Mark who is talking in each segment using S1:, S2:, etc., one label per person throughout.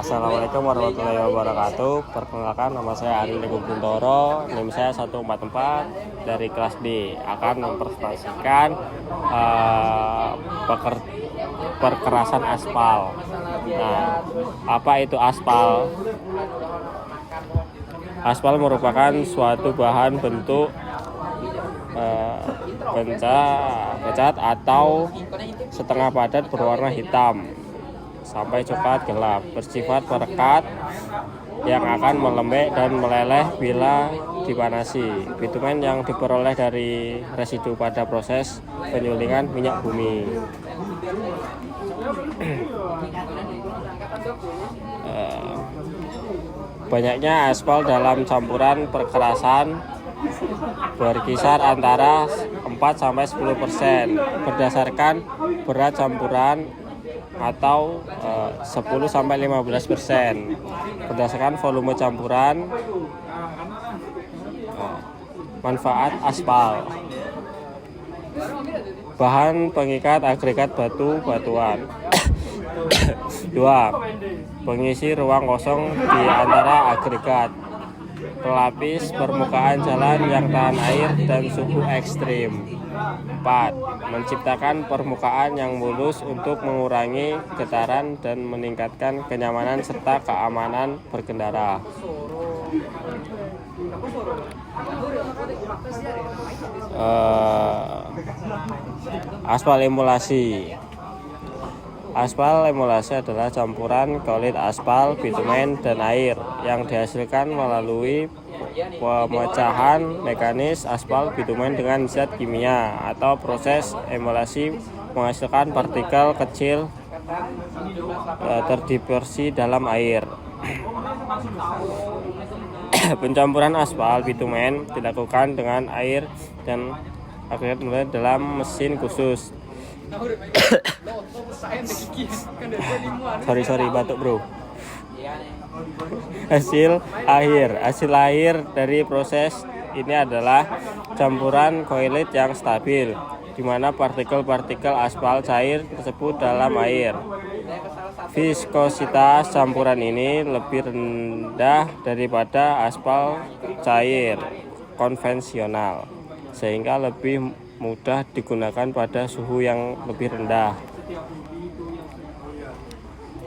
S1: Assalamualaikum warahmatullahi wabarakatuh. Perkenalkan, nama saya Ari Teguh Guntoro, NIM saya 144 dari kelas D. Akan mempresentasikan perkerasan aspal. Nah, apa itu aspal? Aspal merupakan suatu bahan bentuk pencat atau setengah padat berwarna hitam sampai coklat gelap, bersifat perekat yang akan melembek dan meleleh bila dipanasi. Bitumen yang diperoleh dari residu pada proses penyulingan minyak bumi. Banyaknya aspal dalam campuran perkerasan berkisar antara 4-10% berdasarkan berat campuran atau 10-15% berdasarkan volume campuran. Manfaat aspal: bahan pengikat agregat batu-batuan. 2. Pengisi ruang kosong di antara agregat. Pelapis permukaan jalan yang tahan air dan suhu ekstrim. 4. Menciptakan permukaan yang mulus untuk mengurangi getaran dan meningkatkan kenyamanan serta keamanan berkendara. Aspal emulasi. Aspal emulasi adalah campuran kulit aspal, bitumen, dan air yang dihasilkan melalui pemecahan mekanis aspal bitumen dengan zat kimia atau proses emulasi menghasilkan partikel kecil terdispersi dalam air. Pencampuran aspal bitumen dilakukan dengan air dan agregat dalam mesin khusus. sorry batuk bro. Hasil akhir dari proses ini adalah campuran koilit yang stabil, di mana partikel-partikel aspal cair tersebut dalam air. Viskositas campuran ini lebih rendah daripada aspal cair konvensional, sehingga lebih mudah digunakan pada suhu yang lebih rendah.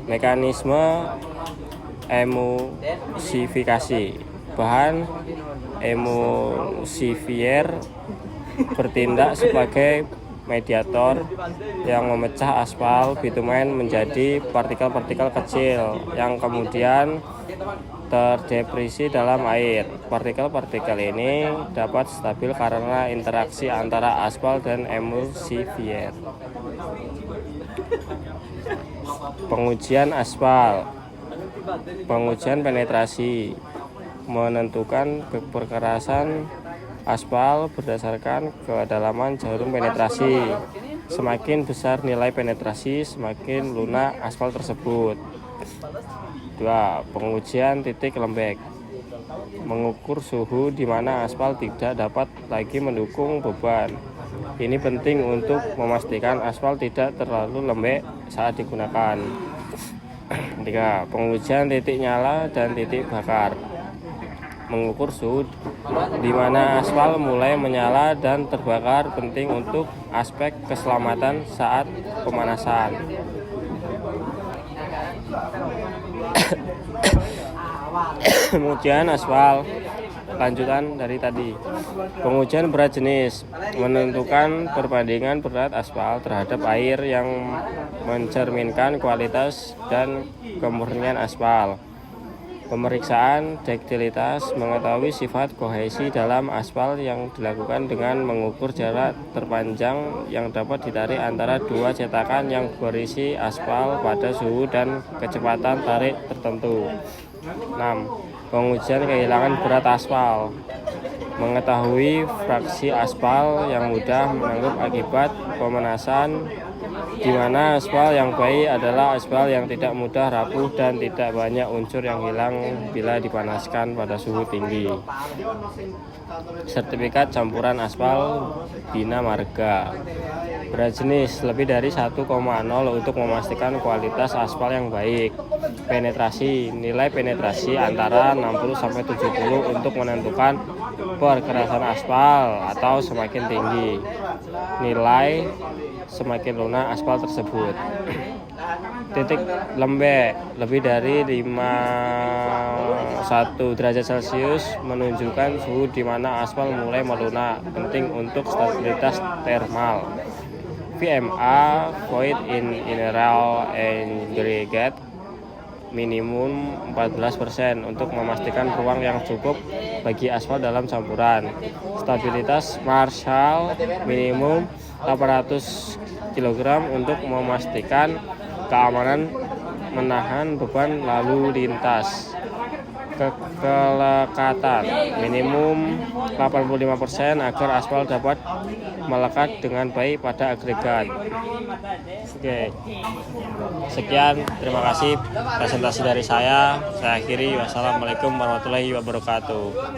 S1: Mekanisme emulsifikasi: bahan emulsifier bertindak sebagai mediator yang memecah aspal bitumen menjadi partikel-partikel kecil yang kemudian terdepresi dalam air. Partikel-partikel ini dapat stabil karena interaksi antara aspal dan emulsifier. Pengujian aspal. Pengujian penetrasi menentukan perkerasan aspal berdasarkan kedalaman jarum penetrasi. Semakin besar nilai penetrasi, semakin lunak aspal tersebut. 2. Pengujian titik lembek. Mengukur suhu di mana aspal tidak dapat lagi mendukung beban. Ini penting untuk memastikan aspal tidak terlalu lembek saat digunakan. 3. Pengujian titik nyala dan titik bakar. Mengukur suhu di mana aspal mulai menyala dan terbakar penting untuk aspek keselamatan saat pemanasan. Pengujian aspal lanjutan dari tadi. Pengujian berat jenis menentukan perbandingan berat aspal terhadap air yang mencerminkan kualitas dan kemurnian aspal. Pemeriksaan duktilitas mengetahui sifat kohesi dalam aspal yang dilakukan dengan mengukur jarak terpanjang yang dapat ditarik antara dua cetakan yang berisi aspal pada suhu dan kecepatan tarik tertentu. 6. Pengujian kehilangan berat aspal. Mengetahui fraksi aspal yang mudah menanggup akibat pemanasan di mana aspal yang baik adalah aspal yang tidak mudah rapuh dan tidak banyak unsur yang hilang bila dipanaskan pada suhu tinggi. Sertifikat campuran aspal Bina Marga. Berat jenis lebih dari 1,0 untuk memastikan kualitas aspal yang baik. Penetrasi, nilai penetrasi antara 60-70 untuk menentukan perkerasan aspal atau semakin tinggi nilai semakin lunak aspal tersebut. Titik lembek lebih dari 51 derajat Celcius menunjukkan suhu di mana aspal mulai melunak, penting untuk stabilitas termal. VMA void in mineral aggregate minimum 14% untuk memastikan ruang yang cukup bagi aspal dalam campuran. Stabilitas Marshall minimum 800 kg untuk memastikan keamanan menahan beban lalu lintas. Kelekatan minimum 85% agar aspal dapat melekat dengan baik pada agregat. Oke. Sekian, terima kasih presentasi dari saya. Saya akhiri. Wassalamualaikum warahmatullahi wabarakatuh.